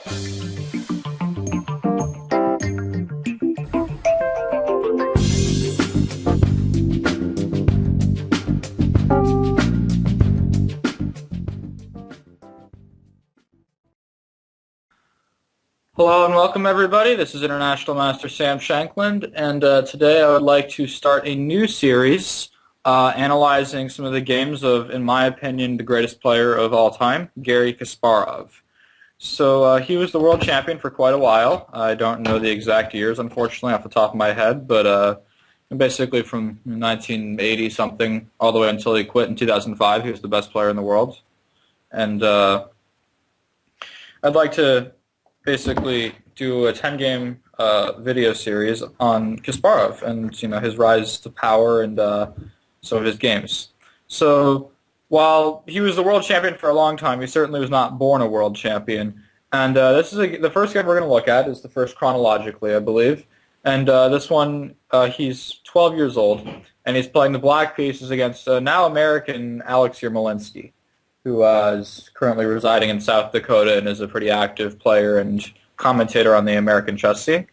Hello and welcome everybody. This is International Master Sam Shankland, and today I would like to start a new series analyzing some of the games of, in my opinion, the greatest player of all time, Garry Kasparov. So he was the world champion for quite a while. I don't know the exact years, unfortunately, off the top of my head, but basically from 1980-something all the way until he quit in 2005, he was the best player in the world. And I'd like to basically do a 10-game video series on Kasparov and his rise to power and some of his games. So while he was the world champion for a long time, he certainly was not born a world champion. And this is the first game we're going to look at is the first chronologically, I believe. And this one, he's 12 years old, and he's playing the black pieces against now American Alex Yermolinsky, who is currently residing in South Dakota and is a pretty active player and commentator on the American chess scene.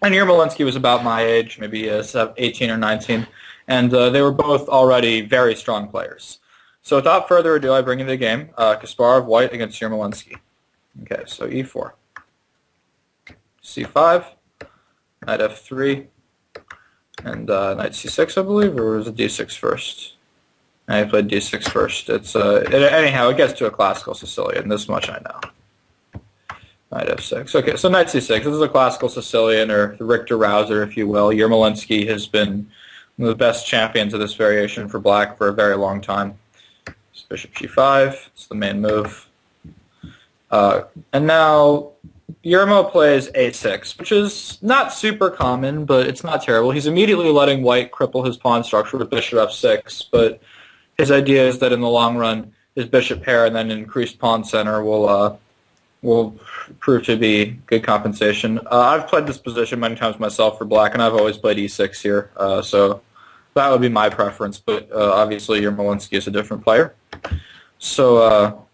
And Yermolinsky was about my age, maybe 18 or 19, and they were both already very strong players. So without further ado, I bring you the game, Kasparov white against Yermolinsky. Okay, so e4, c5, knight f3, and knight c6, I believe, or was it d6 first? I played d6 first. It's anyhow, it gets to a classical Sicilian. This much I know. Knight f6. Okay, so knight c6. This is a classical Sicilian, or the Richter Rouser, if you will. Yermolinsky has been one of the best champions of this variation for black for a very long time. It's bishop g5. It's the main move. And now Yermo plays a6, which is not super common, but it's not terrible. He's immediately letting white cripple his pawn structure with bishop f6, but his idea is that in the long run, his bishop pair and then increased pawn center will prove to be good compensation. I've played this position many times myself for black, and I've always played e6 here, so that would be my preference. But obviously, Yermolinsky is a different player. So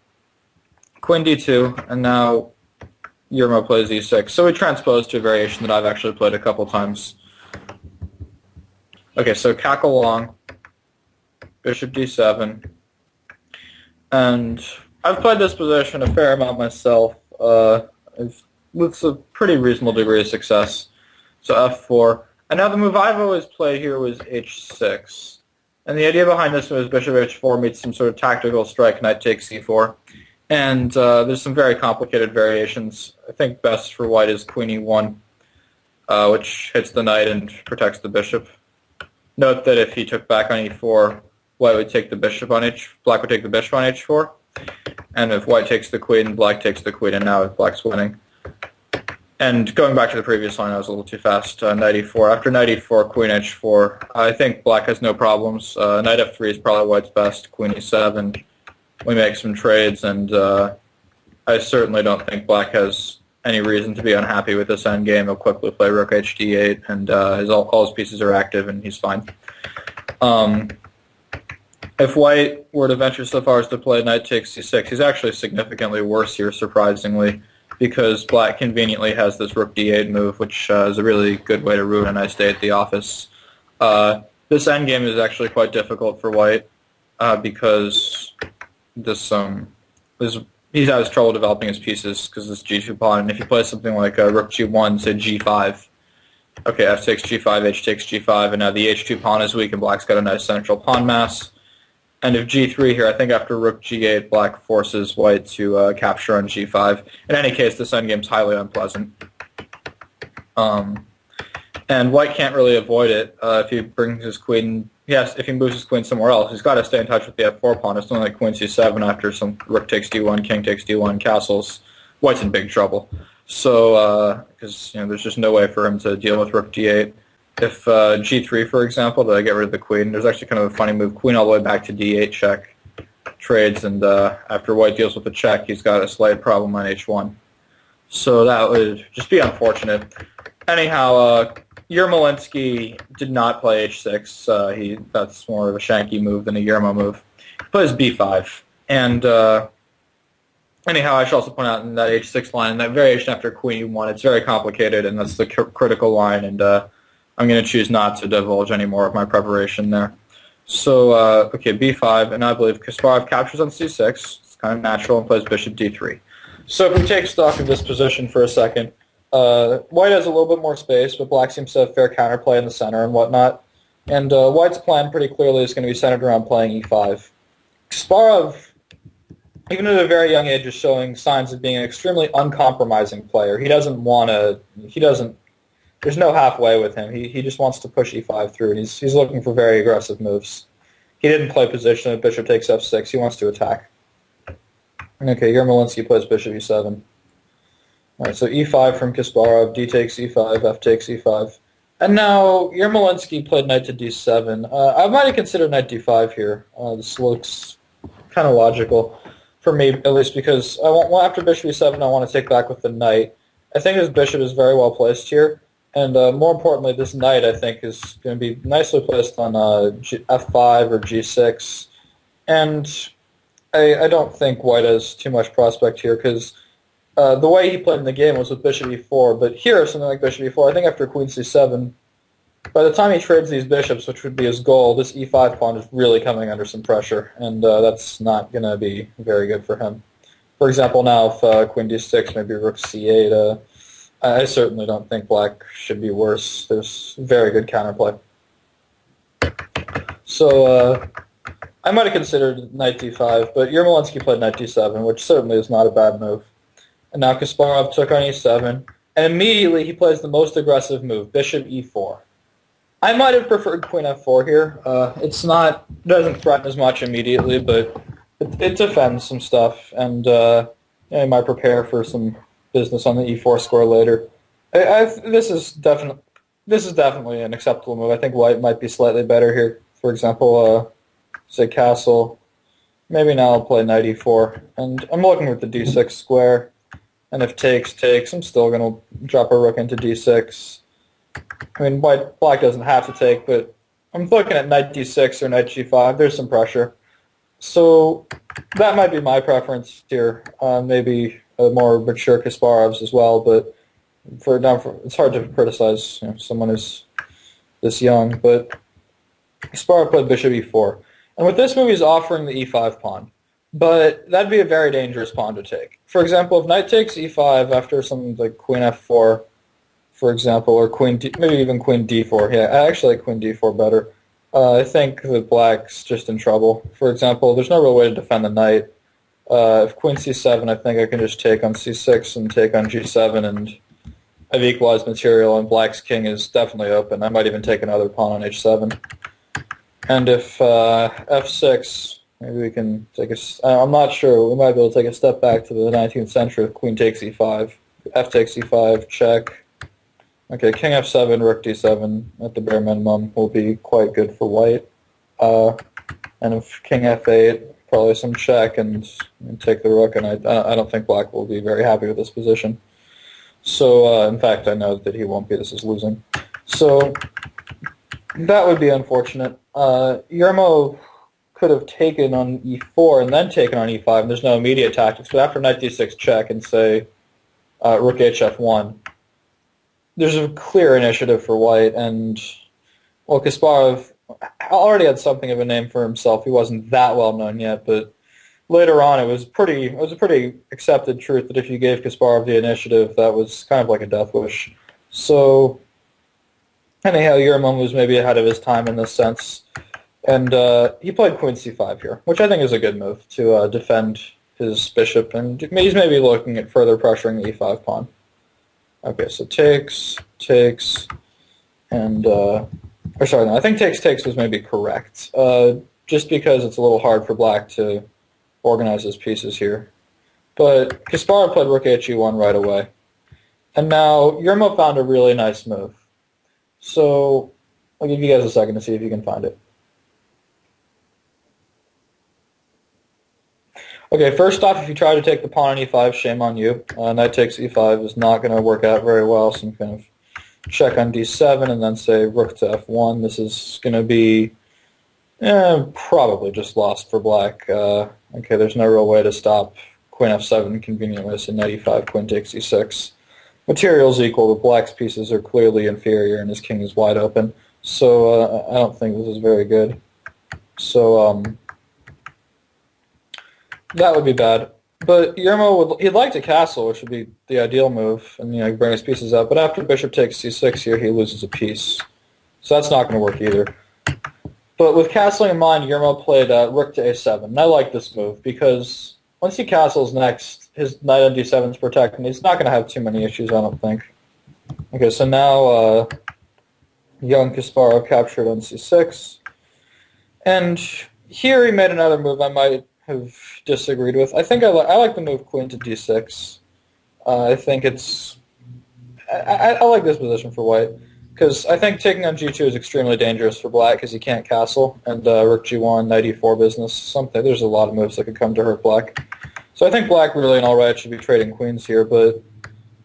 queen d2, and now Yermo plays e6. So we transpose to a variation that I've actually played a couple times. Okay, so cackle long. Bishop d7, and I've played this position a fair amount myself with a pretty reasonable degree of success. So f4, and now the move I've always played here was h6, and the idea behind this was bishop h4 meets some sort of tactical strike, knight takes c4, and there's some very complicated variations. I think best for white is queen e1, which hits the knight and protects the bishop. Note that if he took back on e4, white would take the bishop on black would take the bishop on h4, and if white takes the queen, black takes the queen, and now black's winning. And going back to the previous line, I was a little too fast. Knight e4. After knight e4, queen h4. I think black has no problems. Knight f3 is probably white's best. Queen e7. We make some trades, and I certainly don't think black has any reason to be unhappy with this endgame. He'll quickly play rook hd8, and all his pieces are active, and he's fine. If white were to venture so far as to play knight takes c6, he's actually significantly worse here, surprisingly, because black conveniently has this rook d8 move, which is a really good way to ruin a nice day at the office. This endgame is actually quite difficult for white because he has trouble developing his pieces because this g2 pawn, and if you play something like rook g1, say g5, okay, f takes g5, h takes g5, and now the h2 pawn is weak and black's got a nice central pawn mass. And if g3 here, I think after rook g8, black forces white to capture on g5. In any case, this endgame's highly unpleasant. And white can't really avoid it if he brings his queen. Yes, if he moves his queen somewhere else, he's got to stay in touch with the f4 pawn. It's only like queen c7 after some rook takes d1, king takes d1, castles. White's in big trouble. So, because there's just no way for him to deal with rook d8. If g3, for example, to get rid of the queen, there's actually kind of a funny move. Queen all the way back to d8 check trades, and after white deals with the check, he's got a slight problem on h1. So that would just be unfortunate. Anyhow, Yermolinsky did not play h6. That's more of a Shanky move than a Yermo move. He plays b5. And Anyhow, I should also point out in that h6 line, that variation after queen e1, it's very complicated, and that's the critical line, and I'm going to choose not to divulge any more of my preparation there. So, okay, b5, and I believe Kasparov captures on c6. It's kind of natural, and plays bishop d3. So if we take stock of this position for a second, White has a little bit more space, but Black seems to have fair counterplay in the center and whatnot. And White's plan pretty clearly is going to be centered around playing e5. Kasparov, even at a very young age, is showing signs of being an extremely uncompromising player. He doesn't want to. There's no halfway with him. He just wants to push e5 through, and he's looking for very aggressive moves. He didn't play position if bishop takes f6. He wants to attack. Okay, Yermolinsky plays bishop e7. All right, so e5 from Kasparov, d takes e5, f takes e5. And now Yermolinsky played knight to d7. I might have considered knight d5 here. This looks kind of logical for me, at least, because after bishop e7, I want to take back with the knight. I think his bishop is very well placed here. And more importantly, this knight, I think, is going to be nicely placed on f5 or g6. And I don't think White has too much prospect here, because the way he played in the game was with bishop e4. But here, something like bishop e4, I think after queen c7, by the time he trades these bishops, which would be his goal, this e5 pawn is really coming under some pressure, and that's not going to be very good for him. For example, now if queen d6, maybe rook c8, I certainly don't think Black should be worse. There's very good counterplay. So I might have considered knight d5, but Yermolinsky played knight d7, which certainly is not a bad move. And now Kasparov took on e7, and immediately he plays the most aggressive move, bishop e4. I might have preferred queen f4 here. It doesn't threaten as much immediately, but it defends some stuff, and I might prepare for some business on the e4 score later. This is definitely an acceptable move. I think White might be slightly better here. For example, say castle. Maybe now I'll play knight e4, and I'm looking with the d6 square. And if takes, I'm still going to drop a rook into d6. I mean, Black doesn't have to take, but I'm looking at knight d6 or knight g5. There's some pressure. So that might be my preference here. Maybe a more mature Kasparov's as well, but it's hard to criticize someone who's this young. But Kasparov played bishop e4. And with this move, he's offering the e5 pawn. But that'd be a very dangerous pawn to take. For example, if knight takes e5 after something like queen f4, for example, or maybe even queen d4. Yeah, I actually like queen d4 better. I think that Black's just in trouble. For example, there's no real way to defend the knight. If queen c7, I think I can just take on c6 and take on g7, and I've equalized material, and Black's king is definitely open. I might even take another pawn on h7. And if f6... maybe we can take I'm not sure. We might be able to take a step back to the 19th century if queen takes e5. F takes e5, check. Okay, king f7, rook d7 at the bare minimum will be quite good for White. And if king f8, probably some check and take the rook, and I don't think Black will be very happy with this position. So, in fact, I know that he won't be. This is losing. So, that would be unfortunate. Yermo could have taken on e4 and then taken on e5, and there's no immediate tactics. But after knight d6 check and say rook hf1, there's a clear initiative for White. And well, Kasparov already had something of a name for himself. He wasn't that well known yet, but later on it was a pretty accepted truth that if you gave Kasparov the initiative, that was kind of like a death wish. So anyhow, Yermon was maybe ahead of his time in this sense. And he played queen c5 here, which I think is a good move to defend his bishop, and he's maybe looking at further pressuring the e5 pawn. Okay, so takes, and I think takes was maybe correct, just because it's a little hard for Black to organize his pieces here. But Kasparov played rook he1 right away, and now Yermo found a really nice move. So I'll give you guys a second to see if you can find it. Okay, first off, if you try to take the pawn on e5, shame on you. Knight takes e5 is not going to work out very well, so I'm going to check on d7 and then say rook to f1. This is going to be probably just lost for Black. Okay, there's no real way to stop queen f7 conveniently, so knight e5, queen takes e6. Material's equal, but black's pieces are clearly inferior, and his king is wide open. So I don't think this is very good. So that would be bad. But Yermo he'd like to castle, which would be the ideal move, and bring his pieces up. But after bishop takes c6 here, he loses a piece. So that's not going to work either. But with castling in mind, Yermo played rook to a7. And I like this move because once he castles next, his knight on d7 is protected, and he's not going to have too many issues, I don't think. Okay, so now young Kasparov captured on c6. And here he made another move I might have disagreed with. I think I like the move queen to d6. I think it's... I like this position for white. Because I think taking on g2 is extremely dangerous for black because he can't castle, and rook g1, knight e4 business, there's a lot of moves that could come to hurt black. So I think black really in all right should be trading queens here, but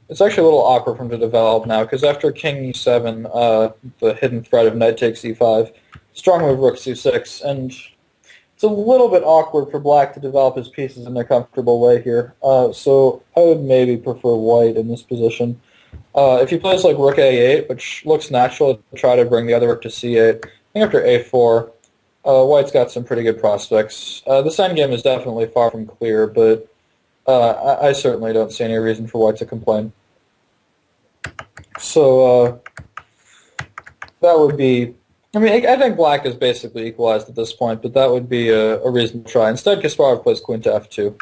it's actually a little awkward for him to develop now, because after king e7, the hidden threat of knight takes e5, strong move rook c6, and it's a little bit awkward for black to develop his pieces in a comfortable way here. So I would maybe prefer white in this position. If he plays like rook a8, which looks natural to try to bring the other rook to c8, I think after a4, white's got some pretty good prospects. This endgame is definitely far from clear, but I certainly don't see any reason for white to complain. So that would be... I think black is basically equalized at this point, but that would be a reasonable try. Instead, Kasparov plays queen to f2,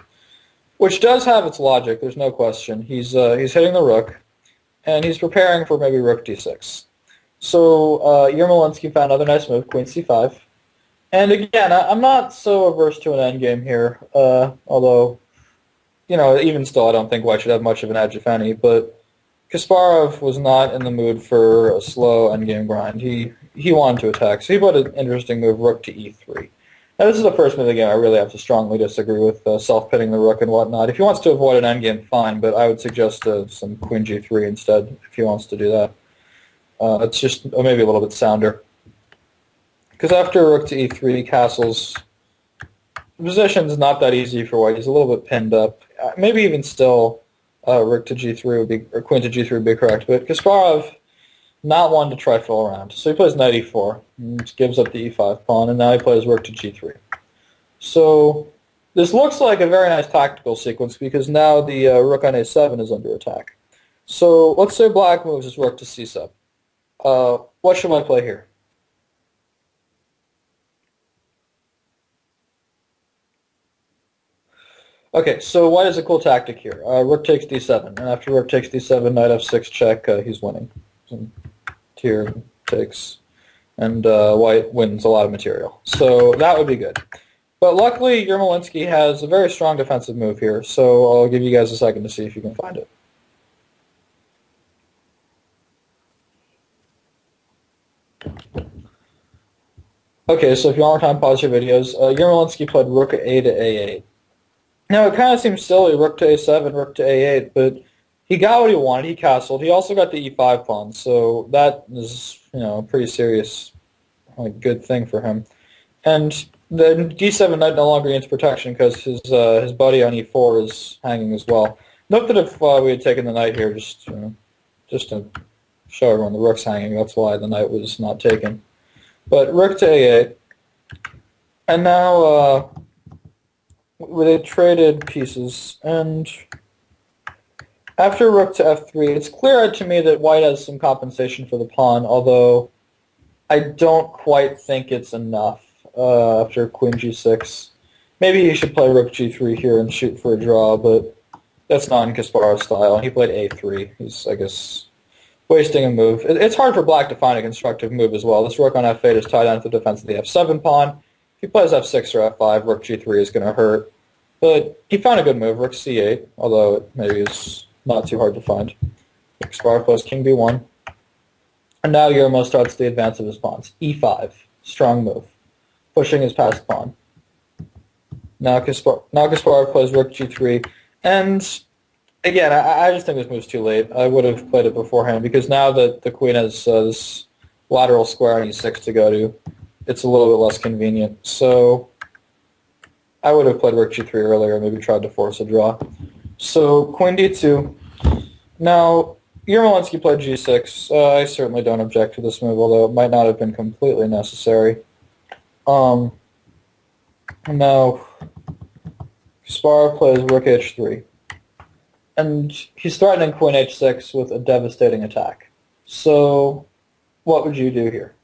which does have its logic, there's no question. He's hitting the rook, and he's preparing for maybe rook d6. So Yermolinsky found another nice move, queen c5. And again, I'm not so averse to an endgame here, although, even still, I don't think white should have much of an edge, if any. But Kasparov was not in the mood for a slow endgame grind. He wanted to attack, so he put an interesting move, rook to e3. Now, this is the first move of the game I really have to strongly disagree with, self-pitting the rook and whatnot. If he wants to avoid an endgame, fine, but I would suggest some queen g3 instead, if he wants to do that. It's just maybe a little bit sounder. Because after rook to e3, he castles. The position's not that easy for white. He's a little bit pinned up. Maybe even still, rook to g3 would be, or queen to g3 would be correct. But Kasparov, not one to trifle around. So he plays knight e4, and gives up the e5 pawn, and now he plays rook to g3. So this looks like a very nice tactical sequence because now the rook on a7 is under attack. So let's say black moves his rook to c7. What should I play here? Okay, so white has a cool tactic here. Rook takes d7, and after rook takes d7, knight f6 check, he's winning. Here takes, and white wins a lot of material. So that would be good. But luckily, Yermolinsky has a very strong defensive move here, so I'll give you guys a second to see if you can find it. Okay, so if you want more time, pause your videos. Yermolinsky played rook a to a8. Now, it kind of seems silly, rook to a7, rook to a8, but he got what he wanted. He castled. He also got the e5 pawn, so that is, a pretty serious, good thing for him. And the d7 knight no longer needs protection because his buddy on e4 is hanging as well. Note that if we had taken the knight here, just to show everyone the rook's hanging, that's why the knight was not taken. But rook to a8, and now they traded pieces, and after rook to f3, it's clear to me that white has some compensation for the pawn, although I don't quite think it's enough after queen g6. Maybe he should play rook g3 here and shoot for a draw, but that's not in Kasparov's style. He played a3. He's, I guess, wasting a move. It's hard for black to find a constructive move as well. This rook on f8 is tied down to the defense of the f7 pawn. If he plays f6 or f5, rook g3 is going to hurt. But he found a good move, rook c8, although it maybe is not too hard to find. Kasparov plays king b1. And now Yermo starts the advance of his pawns. e5, strong move, pushing his passed pawn. Now Kasparov plays rook g3, and again, I just think this move's too late. I would have played it beforehand, because now that the queen has this lateral square on e6 to go to, it's a little bit less convenient. So I would have played rook g3 earlier, maybe tried to force a draw. So queen d2. Now, Yermolinsky played g6. I certainly don't object to this move, although it might not have been completely necessary. Now, Kasparov plays rook h3. And he's threatening queen h6 with a devastating attack. So, what would you do here?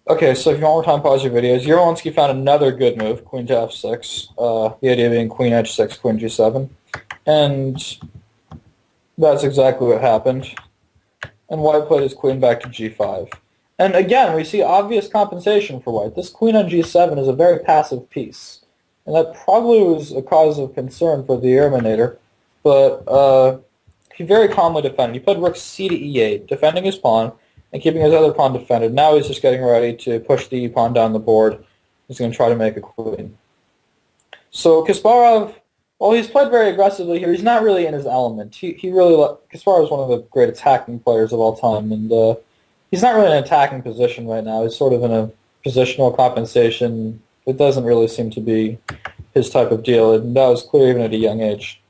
Okay, so if you want more time, pause your videos. Yermolinsky found another good move, queen to f6. The idea being queen h6, queen g7. And that's exactly what happened. And white played his queen back to g5. And again, we see obvious compensation for white. This queen on g7 is a very passive piece. And that probably was a cause of concern for the Yerminator. But he very calmly defended. He played rook c to e8, defending his pawn and keeping his other pawn defended. Now he's just getting ready to push the e-pawn down the board. He's going to try to make a queen. So Kasparov, well, he's played very aggressively here. He's not really in his element. Kasparov is one of the great attacking players of all time, and he's not really in an attacking position right now. He's sort of in a positional compensation. It doesn't really seem to be his type of deal, and that was clear even at a young age.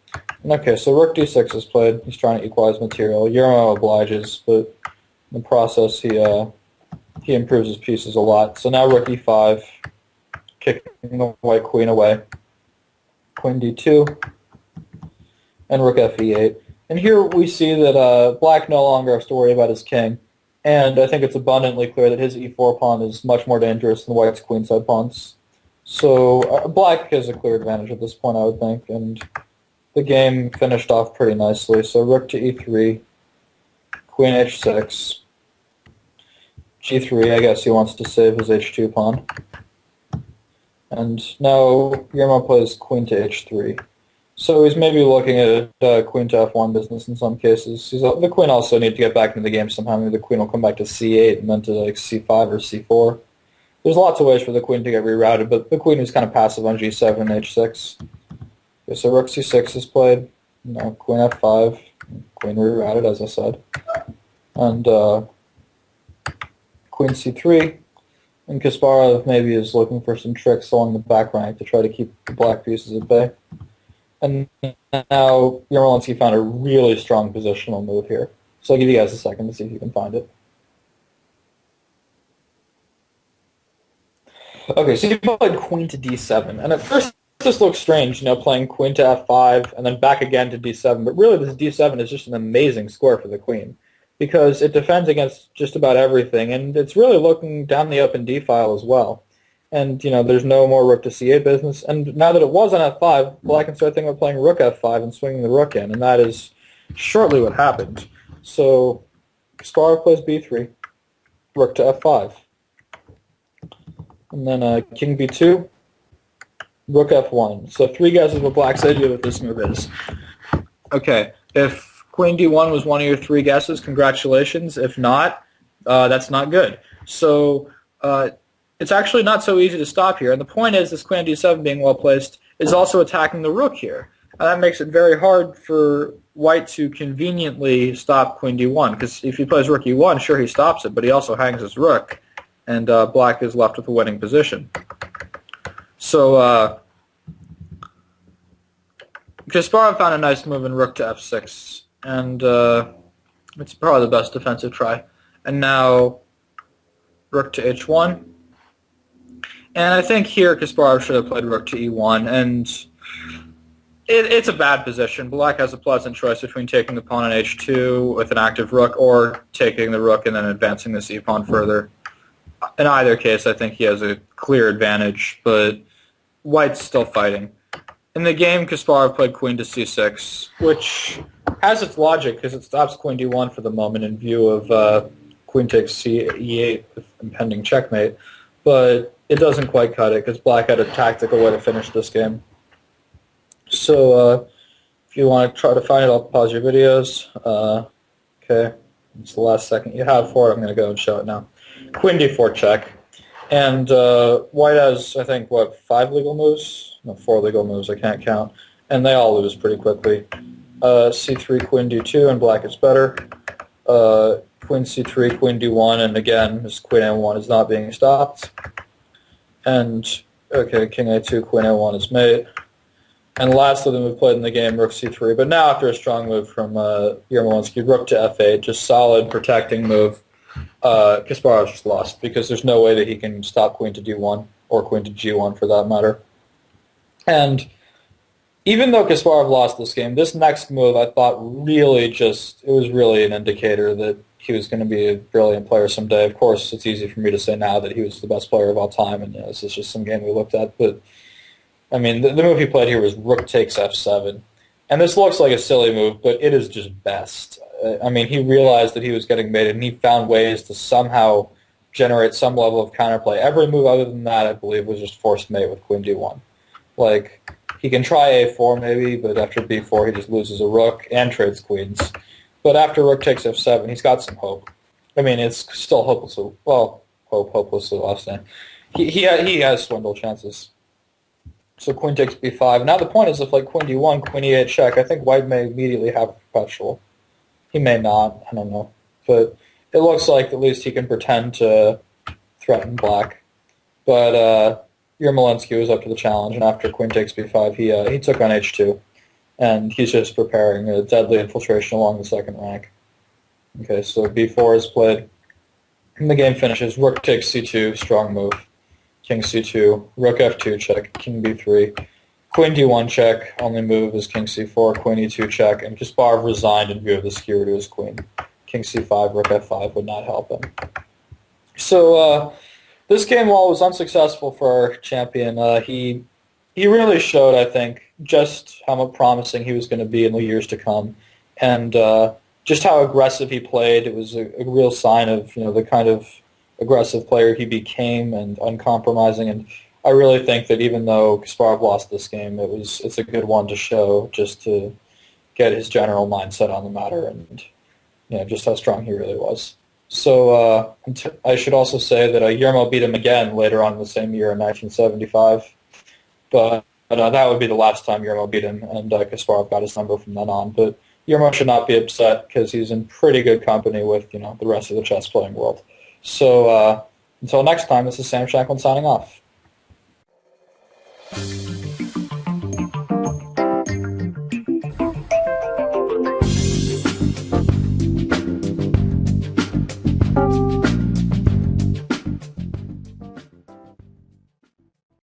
Okay, so rook d6 is played. He's trying to equalize material. Yermo obliges, but in the process he improves his pieces a lot. So now rook e5, kicking the white queen away. Queen d2, and rook fe8. And here we see that black no longer has to worry about his king. And I think it's abundantly clear that his e4 pawn is much more dangerous than white's queenside pawns. So black has a clear advantage at this point, I would think. And the game finished off pretty nicely. So rook to e3, queen h6, g3, I guess he wants to save his h2 pawn. And now Yermo plays queen to h3. So he's maybe looking at queen to f1 business in some cases. The queen also needs to get back into the game somehow. Maybe the queen will come back to c8 and then to like c5 or c4. There's lots of ways for the queen to get rerouted, but the queen is kind of passive on g7 and h6. Okay, so rook c6 is played. Now queen f5. Queen rerouted, as I said. And queen c3. And Kasparov maybe is looking for some tricks along the back rank to try to keep the black pieces at bay. And now Yermolinsky found a really strong positional move here. So I'll give you guys a second to see if you can find it. Okay, so you played queen to d7. And at first this looks strange, playing queen to f5 and then back again to d7. But really this d7 is just an amazing score for the queen, because it defends against just about everything, and it's really looking down the open d-file as well. And, there's no more rook to c8 business. And now that it was on f5, black can start thinking of playing rook f5 and swinging the rook in, and that is shortly what happened. So Kasparov plays b3, rook to f5. And then king b2, rook f1. So 3 guesses what black's idea what this move is. Okay, if queen d1 was one of your 3 guesses, congratulations. If not, that's not good. So it's actually not so easy to stop here. And the point is, this queen d7 being well placed is also attacking the rook here. And that makes it very hard for white to conveniently stop queen d1, because if he plays rook e1, sure, he stops it, but he also hangs his rook, and black is left with a winning position. So Kasparov found a nice move in rook to f6, and it's probably the best defensive try. And now rook to h1. And I think here Kasparov should have played rook to e1, and it's a bad position. Black has a pleasant choice between taking the pawn on h2 with an active rook or taking the rook and then advancing this e-pawn further. In either case, I think he has a clear advantage, but white's still fighting. In the game, Kasparov played queen to c6, which has its logic because it stops queen d1 for the moment in view of queen takes e8 with impending checkmate, but it doesn't quite cut it because black had a tactical way to finish this game. So if you want to try to find it, I'll pause your videos. Okay, it's the last second you have for it. I'm going to go and show it now. Queen d4 check. And white has, I think, 5 legal moves? No, 4 legal moves, I can't count. And they all lose pretty quickly. c3, queen d2, and black is better. queen c3, queen d1, and again, this queen a1 is not being stopped. And, okay, king a2, queen a1 is mate. And last of them we played in the game, rook c3. But now after a strong move from Yermolinsky, rook to f8, just solid protecting move. Kasparov just lost because there's no way that he can stop queen to d1 or queen to g1 for that matter. And even though Kasparov lost this game, this next move I thought it was really an indicator that he was going to be a brilliant player someday. Of course, it's easy for me to say now that he was the best player of all time, and this is just some game we looked at. But, I mean, the move he played here was rook takes f7. And this looks like a silly move, but it is just best. I mean, he realized that he was getting mated, and he found ways to somehow generate some level of counterplay. Every move other than that, I believe, was just forced mate with queen d1. Like, he can try a4 maybe, but after b4 he just loses a rook and trades queens. But after rook takes f7, he's got some hope. I mean, it's still hopelessly, hopelessly lost. He has swindle chances. So queen takes b5. Now the point is, if like queen d1, queen e8 check, I think white may immediately have a perpetual. He may not, I don't know. But it looks like at least he can pretend to threaten black. But Yermolinsky was up to the challenge, and after queen takes b5, he took on h2. And he's just preparing a deadly infiltration along the second rank. Okay, so b4 is played. And the game finishes. Rook takes c2, strong move. King c2, rook f2 check, king b3, queen d1 check, only move is king c4, queen e2 check, and Kasparov resigned in view of the skewer to his queen. King c5, rook f5 would not help him. So this game, while it was unsuccessful for our champion, he really showed, I think, just how much promising he was going to be in the years to come, and just how aggressive he played. It was a real sign of the kind of aggressive player he became and uncompromising. And I really think that even though Kasparov lost this game, it's a good one to show, just to get his general mindset on the matter and just how strong he really was. So I should also say that Yermo beat him again later on in the same year in 1975, but that would be the last time Yermo beat him, and Kasparov got his number from then on. But Yermo should not be upset because he's in pretty good company with the rest of the chess playing world. So until next time, this is Sam Shanklin signing off.